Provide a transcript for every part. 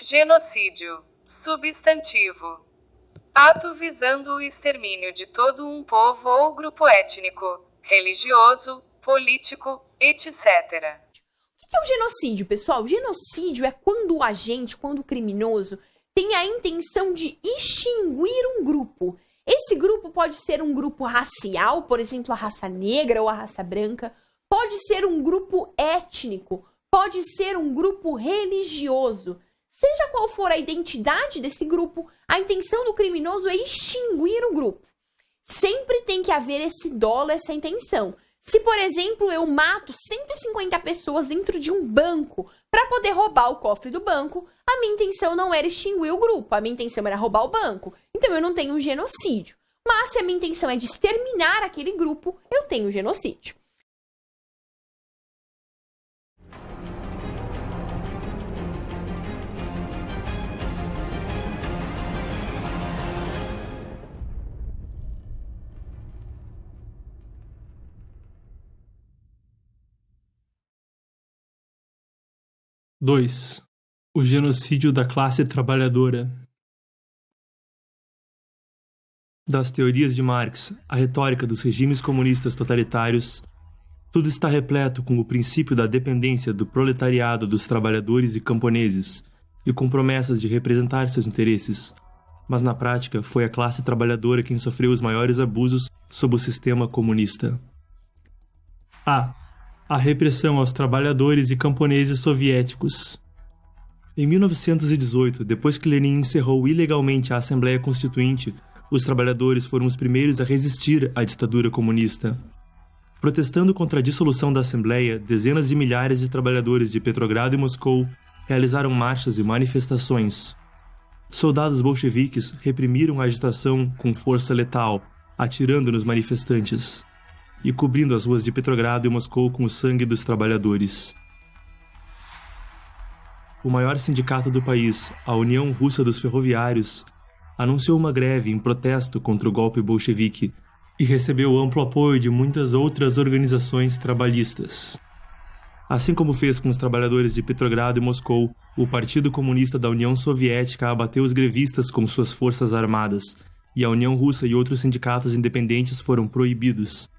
Genocídio. Substantivo. Ato visando o extermínio de todo um povo ou grupo étnico, religioso, político, etc. O que é o genocídio, pessoal? O genocídio é quando o agente, quando o criminoso, tem a intenção de extinguir um grupo. Esse grupo pode ser um grupo racial, por exemplo, a raça negra ou a raça branca. Pode ser um grupo étnico. Pode ser um grupo religioso. Seja qual for a identidade desse grupo, a intenção do criminoso é extinguir o grupo. Sempre tem que haver esse dolo, essa intenção. Se, por exemplo, eu mato 150 pessoas dentro de um banco para poder roubar o cofre do banco, a minha intenção não era extinguir o grupo, a minha intenção era roubar o banco. Então eu não tenho um genocídio. Mas se a minha intenção é de exterminar aquele grupo, eu tenho genocídio. (2) O genocídio da classe trabalhadora. Das teorias de Marx à retórica dos regimes comunistas totalitários, tudo está repleto com o princípio da dependência do proletariado dos trabalhadores e camponeses e com promessas de representar seus interesses. Mas na prática foi a classe trabalhadora quem sofreu os maiores abusos sob o sistema comunista. A repressão aos trabalhadores e camponeses soviéticos. Em 1918, depois que Lenin encerrou ilegalmente a Assembleia Constituinte, os trabalhadores foram os primeiros a resistir à ditadura comunista. Protestando contra a dissolução da Assembleia, dezenas de milhares de trabalhadores de Petrogrado e Moscou realizaram marchas e manifestações. Soldados bolcheviques reprimiram a agitação com força letal, atirando nos manifestantes e cobrindo as ruas de Petrogrado e Moscou com o sangue dos trabalhadores. O maior sindicato do país, a União Russa dos Ferroviários, anunciou uma greve em protesto contra o golpe bolchevique e recebeu amplo apoio de muitas outras organizações trabalhistas. Assim como fez com os trabalhadores de Petrogrado e Moscou, o Partido Comunista da União Soviética abateu os grevistas com suas forças armadas, e a União Russa e outros sindicatos independentes foram proibidos.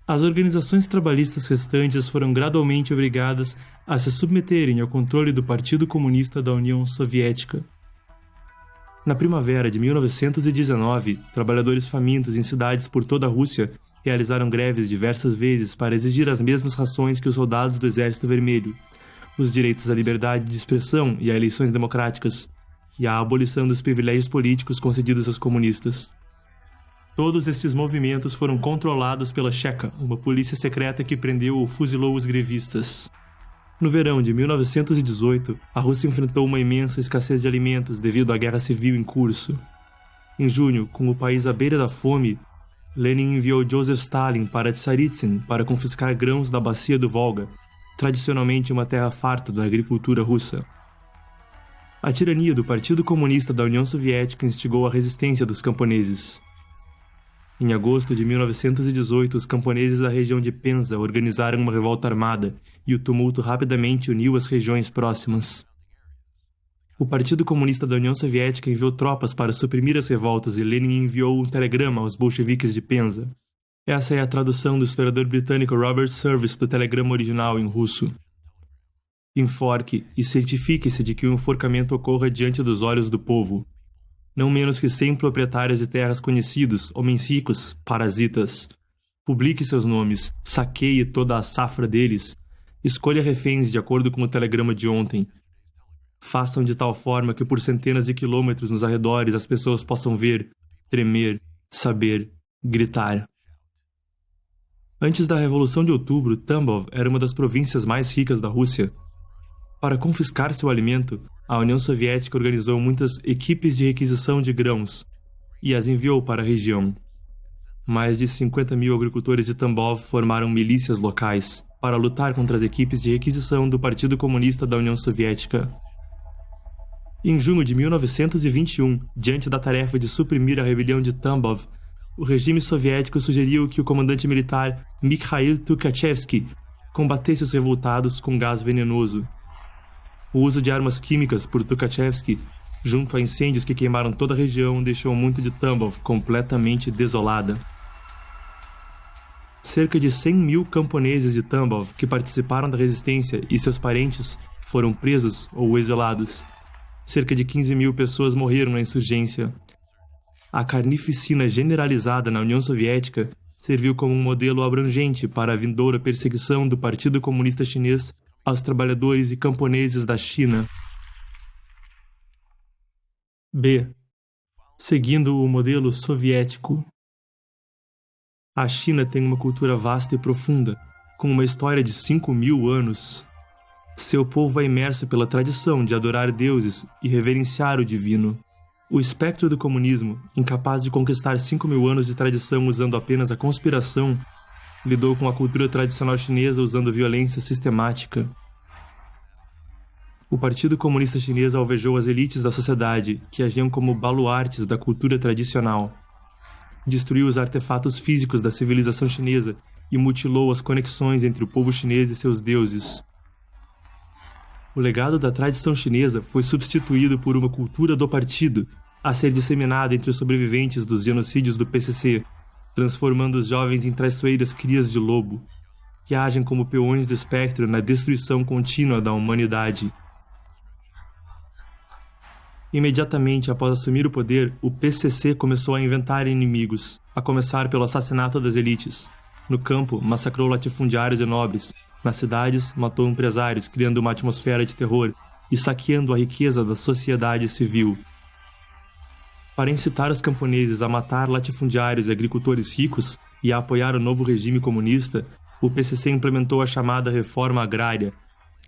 As organizações trabalhistas restantes foram gradualmente obrigadas a se submeterem ao controle do Partido Comunista da União Soviética. Na primavera de 1919, trabalhadores famintos em cidades por toda a Rússia realizaram greves diversas vezes para exigir as mesmas rações que os soldados do Exército Vermelho, os direitos à liberdade de expressão e a eleições democráticas, e a abolição dos privilégios políticos concedidos aos comunistas. Todos estes movimentos foram controlados pela Cheka, uma polícia secreta que prendeu ou fuzilou os grevistas. No verão de 1918, a Rússia enfrentou uma imensa escassez de alimentos devido à guerra civil em curso. Em junho, com o país à beira da fome, Lenin enviou Joseph Stalin para Tsaritsyn para confiscar grãos da bacia do Volga, tradicionalmente uma terra farta da agricultura russa. A tirania do Partido Comunista da União Soviética instigou a resistência dos camponeses. Em agosto de 1918, os camponeses da região de Penza organizaram uma revolta armada e o tumulto rapidamente uniu as regiões próximas. O Partido Comunista da União Soviética enviou tropas para suprimir as revoltas e Lenin enviou um telegrama aos bolcheviques de Penza. Essa é a tradução do historiador britânico Robert Service do telegrama original em russo. Enforque e certifique-se de que o enforcamento ocorra diante dos olhos do povo. Não menos que 100 proprietários de terras conhecidos, homens ricos, parasitas. Publique seus nomes, saqueie toda a safra deles, escolha reféns de acordo com o telegrama de ontem. Façam de tal forma que por centenas de quilômetros nos arredores as pessoas possam ver, tremer, saber, gritar. Antes da Revolução de Outubro, Tambov era uma das províncias mais ricas da Rússia. Para confiscar seu alimento, a União Soviética organizou muitas equipes de requisição de grãos e as enviou para a região. Mais de 50 mil agricultores de Tambov formaram milícias locais para lutar contra as equipes de requisição do Partido Comunista da União Soviética. Em junho de 1921, diante da tarefa de suprimir a rebelião de Tambov, o regime soviético sugeriu que o comandante militar Mikhail Tukhachevsky combatesse os revoltados com gás venenoso. O uso de armas químicas por Tukhachevsky, junto a incêndios que queimaram toda a região, deixou muito de Tambov completamente desolada. Cerca de 100 mil camponeses de Tambov que participaram da resistência e seus parentes foram presos ou exilados. Cerca de 15 mil pessoas morreram na insurgência. A carnificina generalizada na União Soviética serviu como um modelo abrangente para a vindoura perseguição do Partido Comunista Chinês aos trabalhadores e camponeses da China. B. Seguindo o modelo soviético. A China tem uma cultura vasta e profunda, com uma história de 5.000 anos. Seu povo é imerso pela tradição de adorar deuses e reverenciar o divino. O espectro do comunismo, incapaz de conquistar 5.000 anos de tradição usando apenas a conspiração, lidou com a cultura tradicional chinesa usando violência sistemática. O Partido Comunista Chinês alvejou as elites da sociedade, que agiam como baluartes da cultura tradicional. Destruiu os artefatos físicos da civilização chinesa e mutilou as conexões entre o povo chinês e seus deuses. O legado da tradição chinesa foi substituído por uma cultura do partido, a ser disseminada entre os sobreviventes dos genocídios do PCC, transformando os jovens em traiçoeiras crias de lobo, que agem como peões do espectro na destruição contínua da humanidade. Imediatamente após assumir o poder, o PCC começou a inventar inimigos, a começar pelo assassinato das elites. No campo, massacrou latifundiários e nobres. Nas cidades, matou empresários, criando uma atmosfera de terror e saqueando a riqueza da sociedade civil. Para incitar os camponeses a matar latifundiários e agricultores ricos e a apoiar o novo regime comunista, o PCC implementou a chamada Reforma Agrária,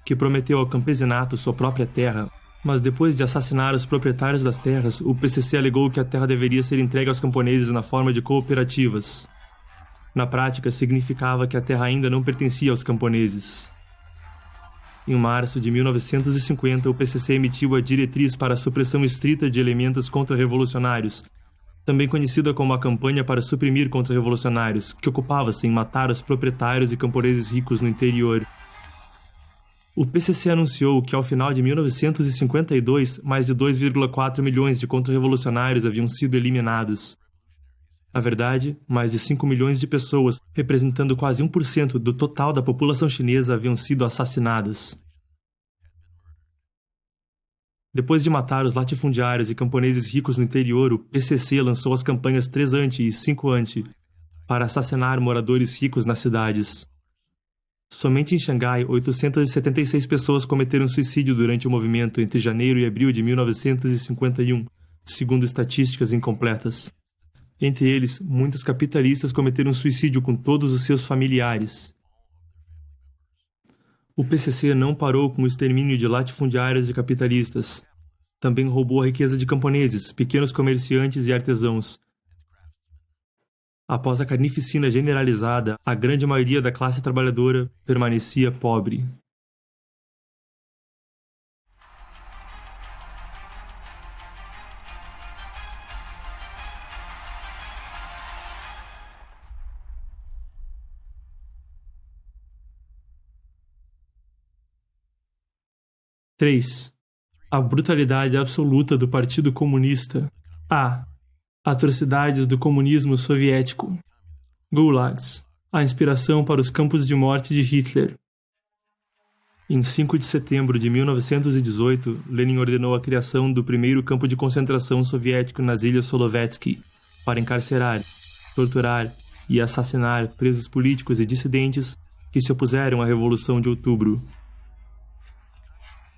que prometeu ao campesinato sua própria terra. Mas depois de assassinar os proprietários das terras, o PCC alegou que a terra deveria ser entregue aos camponeses na forma de cooperativas. Na prática, significava que a terra ainda não pertencia aos camponeses. Em março de 1950, o PCC emitiu a Diretriz para a Supressão Estrita de Elementos Contra-Revolucionários, também conhecida como a Campanha para Suprimir Contra-Revolucionários, que ocupava-se em matar os proprietários e camponeses ricos no interior. O PCC anunciou que, ao final de 1952, mais de 2,4 milhões de contra-revolucionários haviam sido eliminados. Na verdade, mais de 5 milhões de pessoas, representando quase 1% do total da população chinesa, haviam sido assassinadas. Depois de matar os latifundiários e camponeses ricos no interior, o PCC lançou as campanhas 3 Anti e 5 Anti para assassinar moradores ricos nas cidades. Somente em Xangai, 876 pessoas cometeram suicídio durante o movimento entre janeiro e abril de 1951, segundo estatísticas incompletas. Entre eles, muitos capitalistas cometeram suicídio com todos os seus familiares. O PCC não parou com o extermínio de latifundiários e capitalistas. Também roubou a riqueza de camponeses, pequenos comerciantes e artesãos. Após a carnificina generalizada, a grande maioria da classe trabalhadora permanecia pobre. (3) A brutalidade absoluta do Partido Comunista. A. Atrocidades do comunismo soviético. Gulags. A inspiração para os campos de morte de Hitler. Em 5 de setembro de 1918, Lenin ordenou a criação do primeiro campo de concentração soviético nas Ilhas Solovetsky, para encarcerar, torturar e assassinar presos políticos e dissidentes que se opuseram à Revolução de Outubro.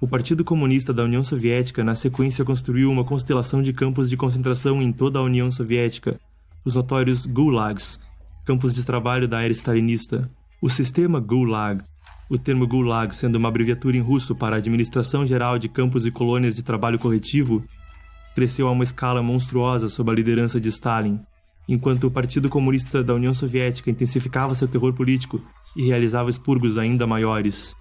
O Partido Comunista da União Soviética, na sequência, construiu uma constelação de campos de concentração em toda a União Soviética, os notórios Gulags, campos de trabalho da era stalinista. O sistema Gulag, o termo Gulag sendo uma abreviatura em russo para Administração Geral de Campos e Colônias de Trabalho Corretivo, cresceu a uma escala monstruosa sob a liderança de Stalin, enquanto o Partido Comunista da União Soviética intensificava seu terror político e realizava expurgos ainda maiores.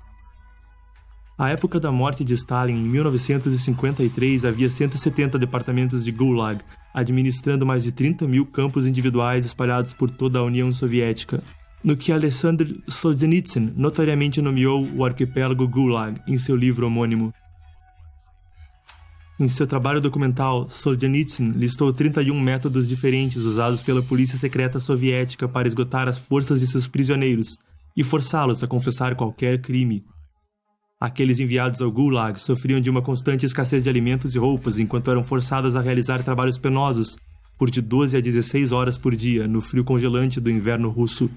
À época da morte de Stalin, em 1953, havia 170 departamentos de Gulag, administrando mais de 30 mil campos individuais espalhados por toda a União Soviética, no que Alexander Solzhenitsyn notoriamente nomeou o arquipélago Gulag em seu livro homônimo. Em seu trabalho documental, Solzhenitsyn listou 31 métodos diferentes usados pela polícia secreta soviética para esgotar as forças de seus prisioneiros e forçá-los a confessar qualquer crime. Aqueles enviados ao Gulag sofriam de uma constante escassez de alimentos e roupas enquanto eram forçados a realizar trabalhos penosos por de 12 a 16 horas por dia no frio congelante do inverno russo.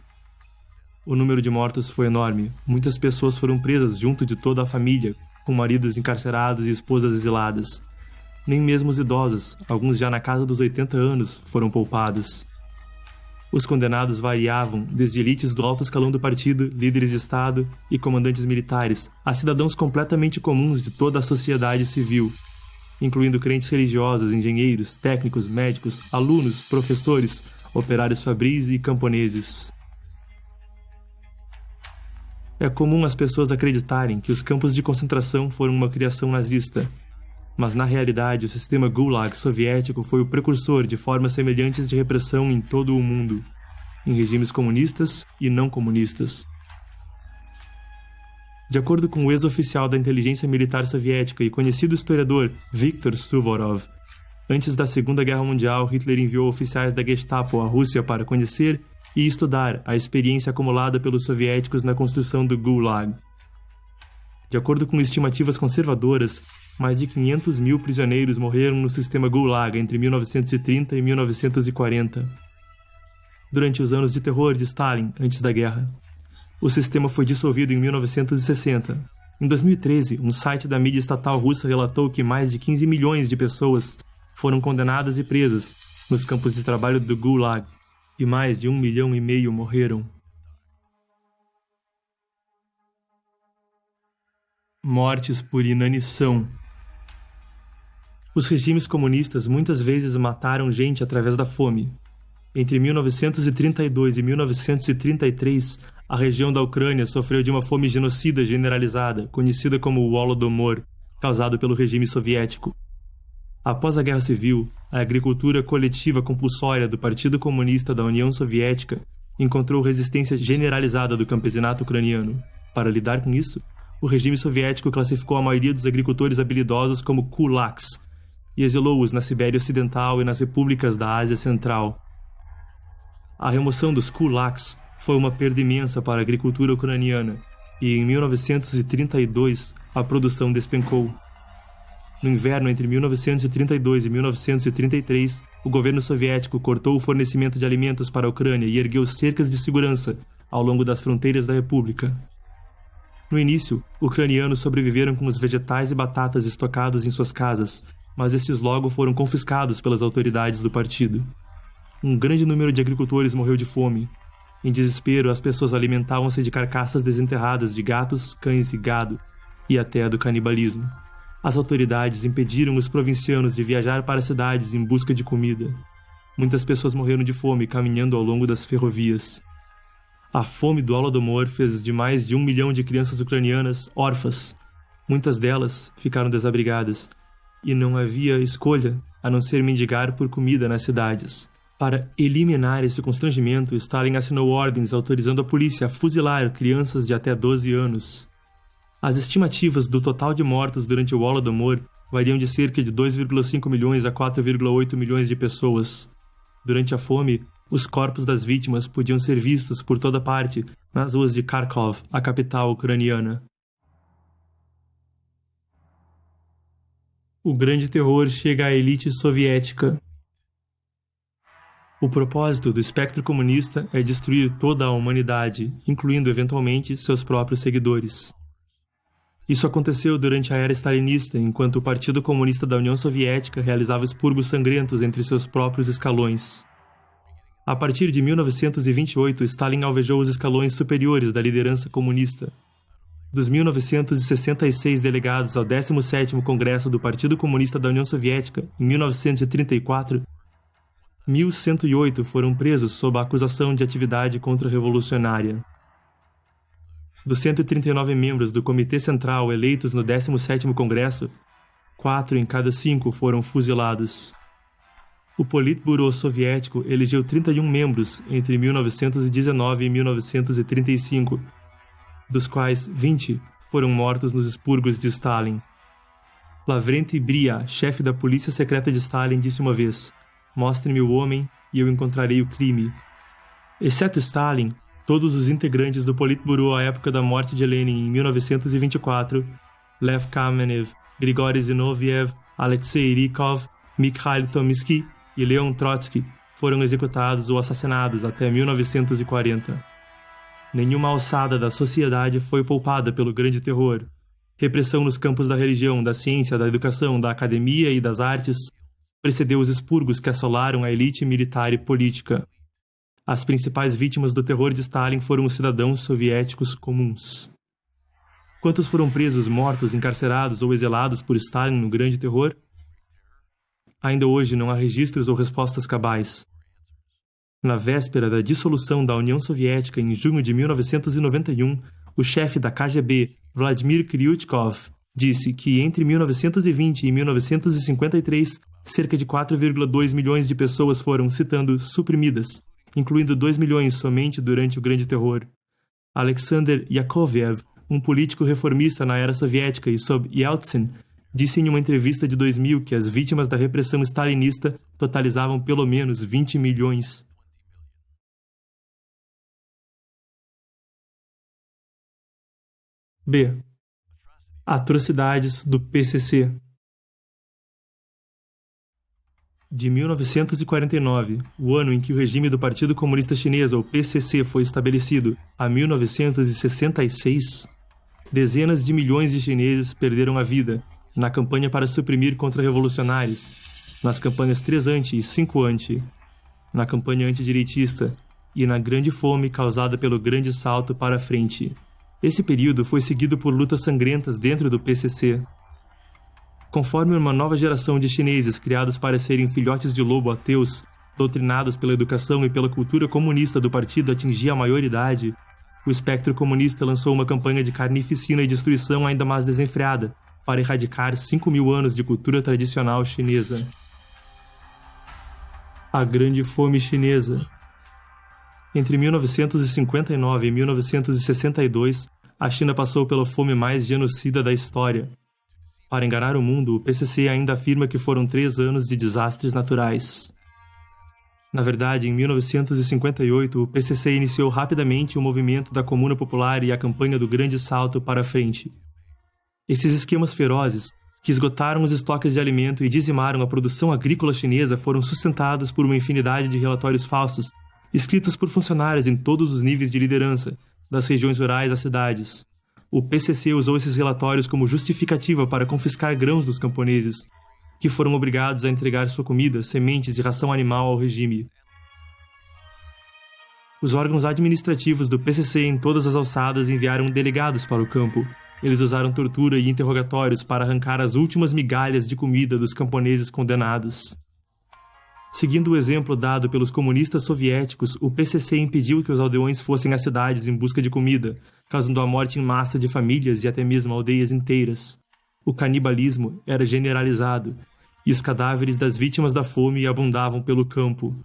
O número de mortos foi enorme. Muitas pessoas foram presas junto de toda a família, com maridos encarcerados e esposas exiladas. Nem mesmo os idosos, alguns já na casa dos 80 anos, foram poupados. Os condenados variavam desde elites do alto escalão do partido, líderes de Estado e comandantes militares, a cidadãos completamente comuns de toda a sociedade civil, incluindo crentes religiosos, engenheiros, técnicos, médicos, alunos, professores, operários fabris e camponeses. É comum as pessoas acreditarem que os campos de concentração foram uma criação nazista, mas na realidade o sistema Gulag soviético foi o precursor de formas semelhantes de repressão em todo o mundo, em regimes comunistas e não comunistas. De acordo com o ex-oficial da inteligência militar soviética e conhecido historiador Viktor Suvorov, antes da Segunda Guerra Mundial, Hitler enviou oficiais da Gestapo à Rússia para conhecer e estudar a experiência acumulada pelos soviéticos na construção do Gulag. De acordo com estimativas conservadoras, mais de 500 mil prisioneiros morreram no sistema Gulag entre 1930 e 1940. Durante os anos de terror de Stalin, antes da guerra, o sistema foi dissolvido em 1960. Em 2013, um site da mídia estatal russa relatou que mais de 15 milhões de pessoas foram condenadas e presas nos campos de trabalho do Gulag, e mais de 1,5 milhão morreram. Mortes por inanição. Os regimes comunistas muitas vezes mataram gente através da fome. Entre 1932 e 1933, a região da Ucrânia sofreu de uma fome genocida generalizada, conhecida como o Holodomor, causado pelo regime soviético. Após a Guerra Civil, a agricultura coletiva compulsória do Partido Comunista da União Soviética encontrou resistência generalizada do campesinato ucraniano. Para lidar com isso, o regime soviético classificou a maioria dos agricultores habilidosos como kulaks e exilou-os na Sibéria Ocidental e nas repúblicas da Ásia Central. A remoção dos kulaks foi uma perda imensa para a agricultura ucraniana e, em 1932, a produção despencou. No inverno entre 1932 e 1933, o governo soviético cortou o fornecimento de alimentos para a Ucrânia e ergueu cercas de segurança ao longo das fronteiras da república. No início, ucranianos sobreviveram com os vegetais e batatas estocados em suas casas, mas estes logo foram confiscados pelas autoridades do partido. Um grande número de agricultores morreu de fome. Em desespero, as pessoas alimentavam-se de carcaças desenterradas de gatos, cães e gado, e até do canibalismo. As autoridades impediram os provincianos de viajar para as cidades em busca de comida. Muitas pessoas morreram de fome caminhando ao longo das ferrovias. A fome do Holodomor fez de mais de 1 milhão de crianças ucranianas órfãs. Muitas delas ficaram desabrigadas, e não havia escolha a não ser mendigar por comida nas cidades. Para eliminar esse constrangimento, Stalin assinou ordens autorizando a polícia a fuzilar crianças de até 12 anos. As estimativas do total de mortos durante o Holodomor variam de cerca de 2,5 milhões a 4,8 milhões de pessoas. Durante a fome, os corpos das vítimas podiam ser vistos por toda parte nas ruas de Kharkov, a capital ucraniana. O grande terror chega à elite soviética. O propósito do espectro comunista é destruir toda a humanidade, incluindo eventualmente seus próprios seguidores. Isso aconteceu durante a era stalinista, enquanto o Partido Comunista da União Soviética realizava expurgos sangrentos entre seus próprios escalões. A partir de 1928, Stalin alvejou os escalões superiores da liderança comunista. Dos 1966 delegados ao 17º Congresso do Partido Comunista da União Soviética, em 1934, 1.108 foram presos sob a acusação de atividade contra-revolucionária. Dos 139 membros do Comitê Central eleitos no 17º Congresso, 4 em cada 5 foram fuzilados. O Politburo soviético elegeu 31 membros entre 1919 e 1935, dos quais 20 foram mortos nos expurgos de Stalin. Lavrenti Beria, chefe da polícia secreta de Stalin, disse uma vez: "Mostre-me o homem e eu encontrarei o crime." Exceto Stalin, todos os integrantes do Politburo à época da morte de Lenin em 1924, Lev Kamenev, Grigory Zinoviev, Alexei Rykov, Mikhail Tomsky e Leon Trotsky, foram executados ou assassinados até 1940. Nenhuma alçada da sociedade foi poupada pelo Grande Terror. Repressão nos campos da religião, da ciência, da educação, da academia e das artes precedeu os expurgos que assolaram a elite militar e política. As principais vítimas do terror de Stalin foram os cidadãos soviéticos comuns. Quantos foram presos, mortos, encarcerados ou exilados por Stalin no Grande Terror? Ainda hoje não há registros ou respostas cabais. Na véspera da dissolução da União Soviética em junho de 1991, o chefe da KGB, Vladimir Kryuchkov, disse que entre 1920 e 1953, cerca de 4,2 milhões de pessoas foram, citando, suprimidas, incluindo 2 milhões somente durante o Grande Terror. Alexander Yakovlev, um político reformista na era soviética e sob Yeltsin, disse em uma entrevista de 2000 que as vítimas da repressão stalinista totalizavam pelo menos 20 milhões. B. Atrocidades do PCC. De 1949, o ano em que o regime do Partido Comunista Chinês, ou PCC, foi estabelecido, a 1966, dezenas de milhões de chineses perderam a vida na campanha para suprimir contra-revolucionários, nas campanhas 3 anti e 5 anti, na campanha antidireitista e na grande fome causada pelo grande salto para a frente. Esse período foi seguido por lutas sangrentas dentro do PCC. Conforme uma nova geração de chineses criados para serem filhotes de lobo ateus, doutrinados pela educação e pela cultura comunista do partido atingia a maioridade, o espectro comunista lançou uma campanha de carnificina e destruição ainda mais desenfreada, para erradicar 5.000 anos de cultura tradicional chinesa. A Grande Fome Chinesa. Entre 1959 e 1962, a China passou pela fome mais genocida da história. Para enganar o mundo, o PCC ainda afirma que foram 3 anos de desastres naturais. Na verdade, em 1958, o PCC iniciou rapidamente o movimento da Comuna Popular e a campanha do Grande Salto para a frente. Esses esquemas ferozes, que esgotaram os estoques de alimento e dizimaram a produção agrícola chinesa, foram sustentados por uma infinidade de relatórios falsos, escritos por funcionários em todos os níveis de liderança, das regiões rurais às cidades. O PCC usou esses relatórios como justificativa para confiscar grãos dos camponeses, que foram obrigados a entregar sua comida, sementes e ração animal ao regime. Os órgãos administrativos do PCC em todas as alçadas enviaram delegados para o campo. Eles usaram tortura e interrogatórios para arrancar as últimas migalhas de comida dos camponeses condenados. Seguindo o exemplo dado pelos comunistas soviéticos, o PCC impediu que os aldeões fossem às cidades em busca de comida, causando a morte em massa de famílias e até mesmo aldeias inteiras. O canibalismo era generalizado, e os cadáveres das vítimas da fome abundavam pelo campo.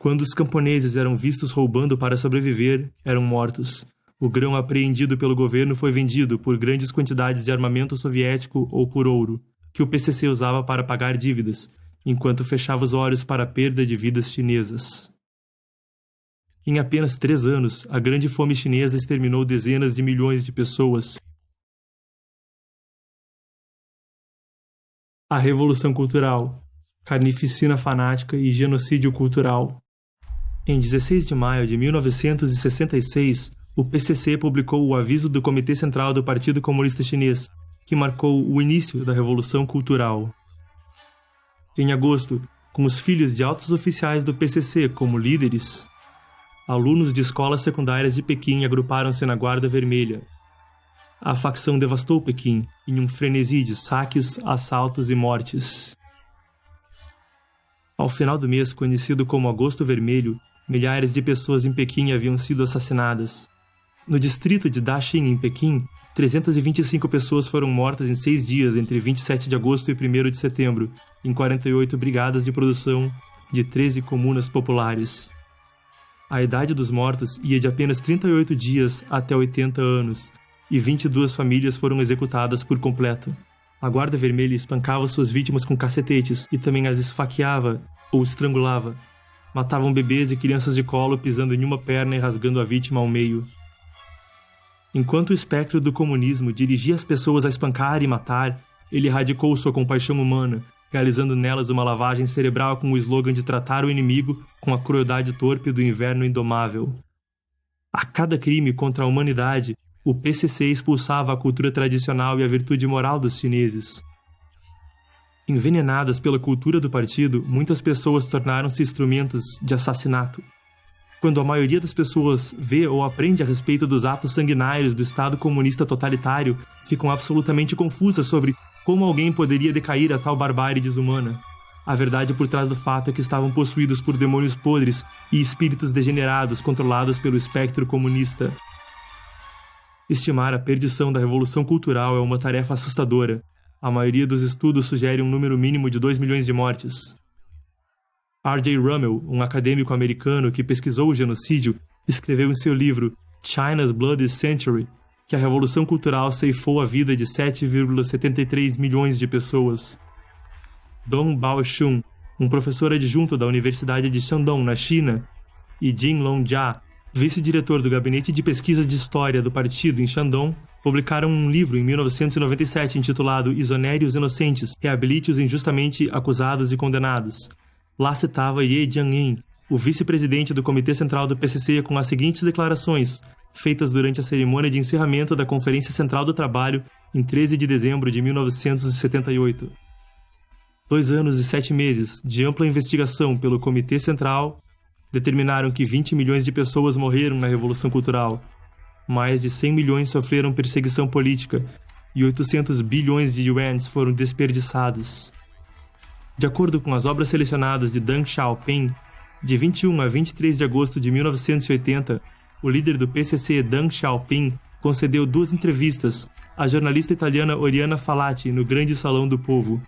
Quando os camponeses eram vistos roubando para sobreviver, eram mortos. O grão apreendido pelo governo foi vendido por grandes quantidades de armamento soviético ou por ouro, que o PCC usava para pagar dívidas, enquanto fechava os olhos para a perda de vidas chinesas. Em apenas 3 anos, a Grande Fome Chinesa exterminou dezenas de milhões de pessoas. A Revolução Cultural, carnificina fanática e genocídio cultural. Em 16 de maio de 1966, o PCC publicou o aviso do Comitê Central do Partido Comunista Chinês, que marcou o início da Revolução Cultural. Em agosto, com os filhos de altos oficiais do PCC como líderes, alunos de escolas secundárias de Pequim agruparam-se na Guarda Vermelha. A facção devastou Pequim em um frenesi de saques, assaltos e mortes. Ao final do mês, conhecido como Agosto Vermelho, milhares de pessoas em Pequim haviam sido assassinadas. No distrito de Daxing, em Pequim, 325 pessoas foram mortas em 6 dias entre 27 de agosto e 1º de setembro, em 48 brigadas de produção de 13 comunas populares. A idade dos mortos ia de apenas 38 dias até 80 anos, e 22 famílias foram executadas por completo. A Guarda Vermelha espancava suas vítimas com cacetetes e também as esfaqueava ou estrangulava. Matavam bebês e crianças de colo pisando em uma perna e rasgando a vítima ao meio. Enquanto o espectro do comunismo dirigia as pessoas a espancar e matar, ele erradicou sua compaixão humana, realizando nelas uma lavagem cerebral com o slogan de tratar o inimigo com a crueldade torpe do inverno indomável. A cada crime contra a humanidade, o PCC expulsava a cultura tradicional e a virtude moral dos chineses. Envenenadas pela cultura do partido, muitas pessoas tornaram-se instrumentos de assassinato. Quando a maioria das pessoas vê ou aprende a respeito dos atos sanguinários do Estado comunista totalitário, ficam absolutamente confusas sobre como alguém poderia decair a tal barbárie desumana. A verdade por trás do fato é que estavam possuídos por demônios podres e espíritos degenerados controlados pelo espectro comunista. Estimar a perdição da revolução cultural é uma tarefa assustadora. A maioria dos estudos sugere um número mínimo de 2 milhões de mortes. R.J. Rummel, um acadêmico americano que pesquisou o genocídio, escreveu em seu livro China's Bloody Century que a revolução cultural ceifou a vida de 7,73 milhões de pessoas. Dong Baoshun, um professor adjunto da Universidade de Shandong, na China, e Jin Longjia, vice-diretor do Gabinete de Pesquisa de História do Partido em Shandong, publicaram um livro em 1997 intitulado Exonere os Inocentes, Reabilite os Injustamente Acusados e Condenados. Lá citava Ye Jianyin, o vice-presidente do Comitê Central do PCC, com as seguintes declarações, feitas durante a cerimônia de encerramento da Conferência Central do Trabalho em 13 de dezembro de 1978. 2 anos e 7 meses de ampla investigação pelo Comitê Central determinaram que 20 milhões de pessoas morreram na Revolução Cultural. Mais de 100 milhões sofreram perseguição política e 800 bilhões de yuans foram desperdiçados. De acordo com as obras selecionadas de Deng Xiaoping, de 21 a 23 de agosto de 1980, o líder do PCC, Deng Xiaoping, concedeu 2 entrevistas à jornalista italiana Oriana Fallaci no Grande Salão do Povo.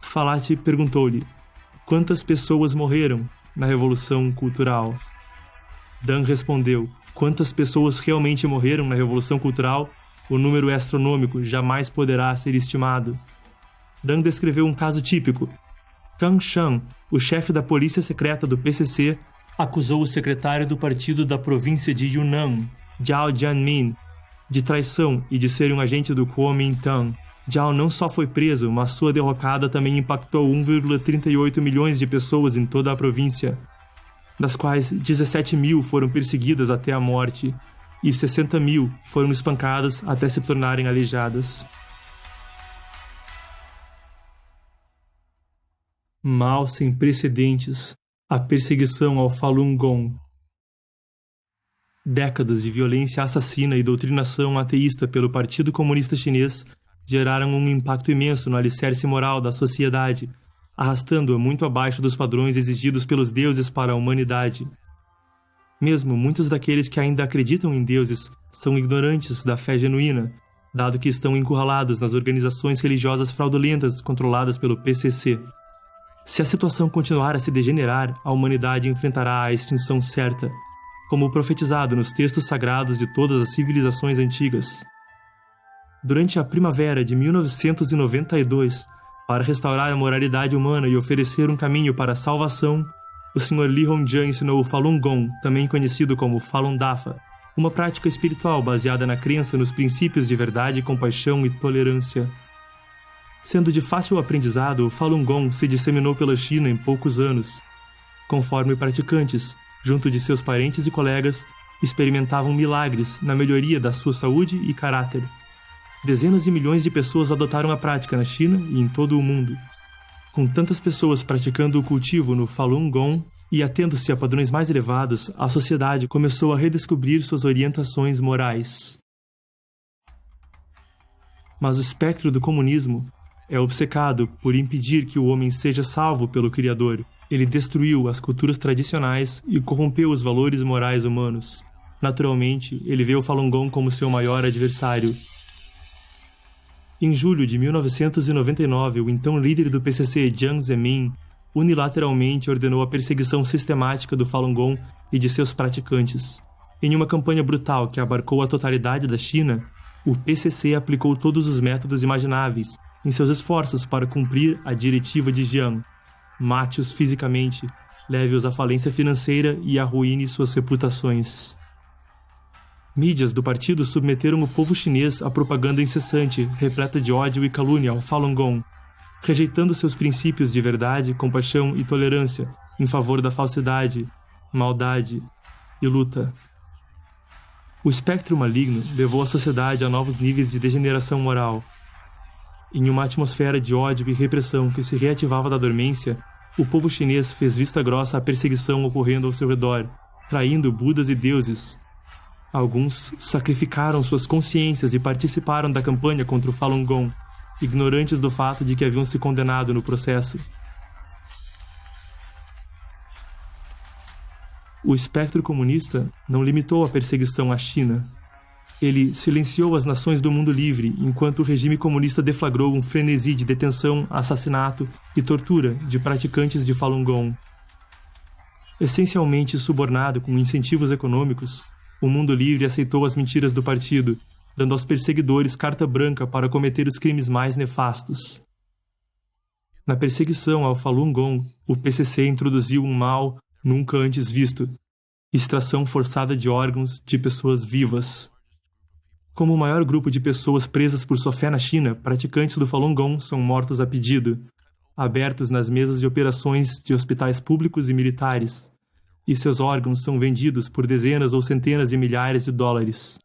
Fallaci perguntou-lhe: quantas pessoas morreram na Revolução Cultural? Deng respondeu: quantas pessoas realmente morreram na Revolução Cultural? O número é astronômico, jamais poderá ser estimado. Deng descreveu um caso típico. Kang Shan, o chefe da polícia secreta do PCC, acusou o secretário do partido da província de Yunnan, Zhao Jianmin, de traição e de ser um agente do Kuomintang. Zhao não só foi preso, mas sua derrocada também impactou 1,38 milhões de pessoas em toda a província, das quais 17 mil foram perseguidas até a morte e 60 mil foram espancadas até se tornarem aleijadas. Mal sem precedentes, a perseguição ao Falun Gong. Décadas de violência assassina e doutrinação ateísta pelo Partido Comunista Chinês geraram um impacto imenso no alicerce moral da sociedade, arrastando-a muito abaixo dos padrões exigidos pelos deuses para a humanidade. Mesmo muitos daqueles que ainda acreditam em deuses são ignorantes da fé genuína, dado que estão encurralados nas organizações religiosas fraudulentas controladas pelo PCC. Se a situação continuar a se degenerar, a humanidade enfrentará a extinção certa, como profetizado nos textos sagrados de todas as civilizações antigas. Durante a primavera de 1992, para restaurar a moralidade humana e oferecer um caminho para a salvação, o Sr. Li Hongzhi ensinou o Falun Gong, também conhecido como Falun Dafa, uma prática espiritual baseada na crença nos princípios de verdade, compaixão e tolerância. Sendo de fácil aprendizado, o Falun Gong se disseminou pela China em poucos anos, conforme praticantes, junto de seus parentes e colegas, experimentavam milagres na melhoria da sua saúde e caráter. Dezenas de milhões de pessoas adotaram a prática na China e em todo o mundo. Com tantas pessoas praticando o cultivo no Falun Gong e atendo-se a padrões mais elevados, a sociedade começou a redescobrir suas orientações morais. Mas o espectro do comunismo é obcecado por impedir que o homem seja salvo pelo Criador. Ele destruiu as culturas tradicionais e corrompeu os valores morais humanos. Naturalmente, ele vê o Falun Gong como seu maior adversário. Em julho de 1999, o então líder do PCC, Jiang Zemin, unilateralmente ordenou a perseguição sistemática do Falun Gong e de seus praticantes. Em uma campanha brutal que abarcou a totalidade da China, o PCC aplicou todos os métodos imagináveis, em seus esforços para cumprir a diretiva de Jiang. Mate-os fisicamente, leve-os à falência financeira e arruine suas reputações. Mídias do partido submeteram o povo chinês à propaganda incessante, repleta de ódio e calúnia ao Falun Gong, rejeitando seus princípios de verdade, compaixão e tolerância em favor da falsidade, maldade e luta. O espectro maligno levou a sociedade a novos níveis de degeneração moral. Em uma atmosfera de ódio e repressão que se reativava da dormência, o povo chinês fez vista grossa à perseguição ocorrendo ao seu redor, traindo budas e deuses. Alguns sacrificaram suas consciências e participaram da campanha contra o Falun Gong, ignorantes do fato de que haviam se condenado no processo. O espectro comunista não limitou a perseguição à China. Ele silenciou as nações do mundo livre enquanto o regime comunista deflagrou um frenesi de detenção, assassinato e tortura de praticantes de Falun Gong. Essencialmente subornado com incentivos econômicos, o mundo livre aceitou as mentiras do partido, dando aos perseguidores carta branca para cometer os crimes mais nefastos. Na perseguição ao Falun Gong, o PCC introduziu um mal nunca antes visto: extração forçada de órgãos de pessoas vivas. Como o maior grupo de pessoas presas por sua fé na China, praticantes do Falun Gong são mortos a pedido, abertos nas mesas de operações de hospitais públicos e militares, e seus órgãos são vendidos por dezenas ou centenas de milhares de dólares.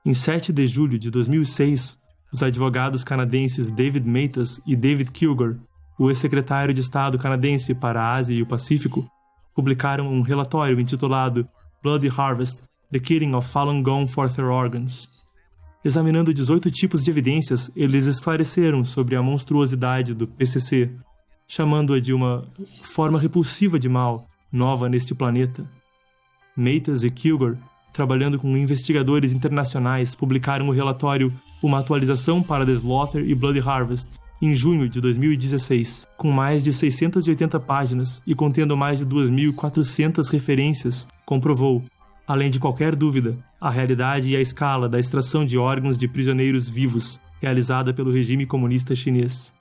Em 7 de julho de 2006, os advogados canadenses David Matas e David Kilgour, o ex-secretário de Estado canadense para a Ásia e o Pacífico, publicaram um relatório intitulado Bloody Harvest: The Killing of Falun Gong for Their Organs. Examinando 18 tipos de evidências, eles esclareceram sobre a monstruosidade do PCC, chamando-a de uma forma repulsiva de mal, nova neste planeta. Matas e Kilgour, trabalhando com investigadores internacionais, publicaram o relatório Uma Atualização para The Slaughter e Bloody Harvest, em junho de 2016, com mais de 680 páginas e contendo mais de 2.400 referências, comprovou, além de qualquer dúvida, a realidade e a escala da extração de órgãos de prisioneiros vivos realizada pelo regime comunista chinês.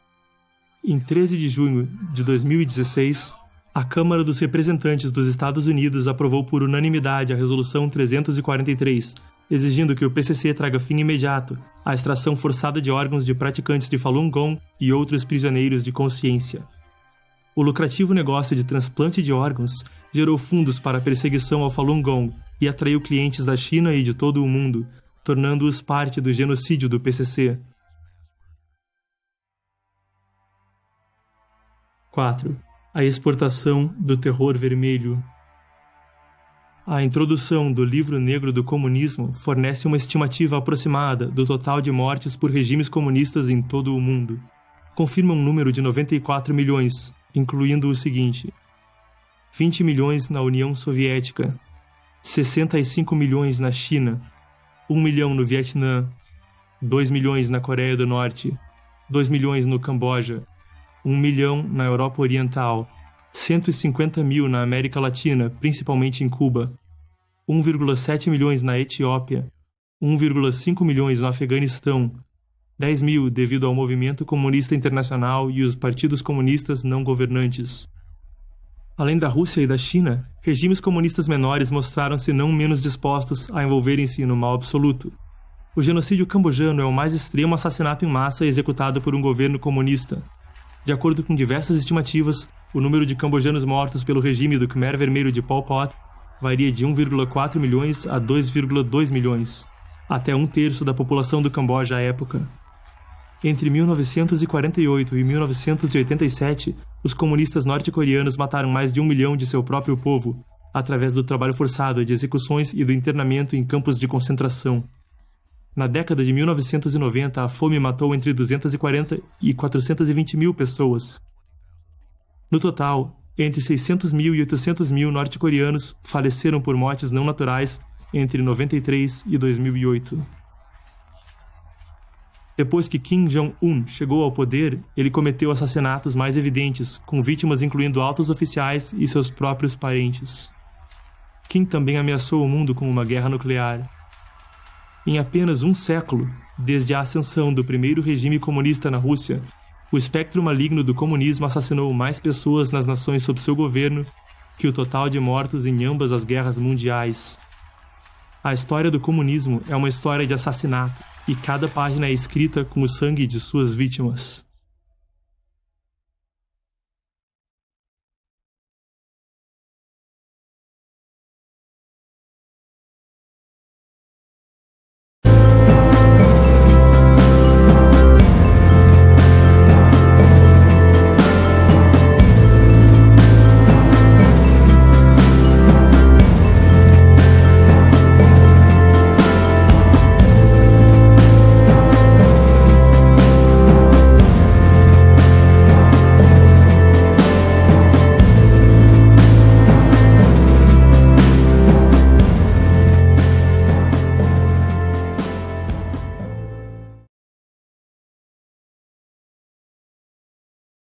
Em 13 de junho de 2016, a Câmara dos Representantes dos Estados Unidos aprovou por unanimidade a Resolução 343, exigindo que o PCC traga fim imediato à extração forçada de órgãos de praticantes de Falun Gong e outros prisioneiros de consciência. O lucrativo negócio de transplante de órgãos gerou fundos para a perseguição ao Falun Gong e atraiu clientes da China e de todo o mundo, tornando-os parte do genocídio do PCC. 4. A exportação do terror vermelho. A introdução do Livro Negro do Comunismo fornece uma estimativa aproximada do total de mortes por regimes comunistas em todo o mundo. Confirma um número de 94 milhões, incluindo o seguinte: 20 milhões na União Soviética, 65 milhões na China, 1 milhão no Vietnã, 2 milhões na Coreia do Norte, 2 milhões no Camboja, 1 milhão na Europa Oriental, 150 mil na América Latina, principalmente em Cuba, 1,7 milhões na Etiópia, 1,5 milhões no Afeganistão, 10 mil devido ao Movimento Comunista Internacional e os partidos comunistas não governantes. Além da Rússia e da China, regimes comunistas menores mostraram-se não menos dispostos a envolverem-se no mal absoluto. O genocídio cambojano é o mais extremo assassinato em massa executado por um governo comunista. De acordo com diversas estimativas, o número de cambojanos mortos pelo regime do Khmer Vermelho de Pol Pot varia de 1,4 milhões a 2,2 milhões, até 1/3 da população do Camboja à época. Entre 1948 e 1987, os comunistas norte-coreanos mataram mais de 1 milhão de seu próprio povo, através do trabalho forçado, de execuções e do internamento em campos de concentração. Na década de 1990, a fome matou entre 240 e 420 mil pessoas. No total, entre 600 mil e 800 mil norte-coreanos faleceram por mortes não naturais entre 93 e 2008. Depois que Kim Jong-un chegou ao poder, ele cometeu assassinatos mais evidentes, com vítimas incluindo altos oficiais e seus próprios parentes. Kim também ameaçou o mundo com uma guerra nuclear. Em apenas um século, Desde a ascensão do primeiro regime comunista na Rússia, o espectro maligno do comunismo assassinou mais pessoas nas nações sob seu governo que o total de mortos em ambas as guerras mundiais. A história do comunismo é uma história de assassinato, e cada página é escrita com o sangue de suas vítimas.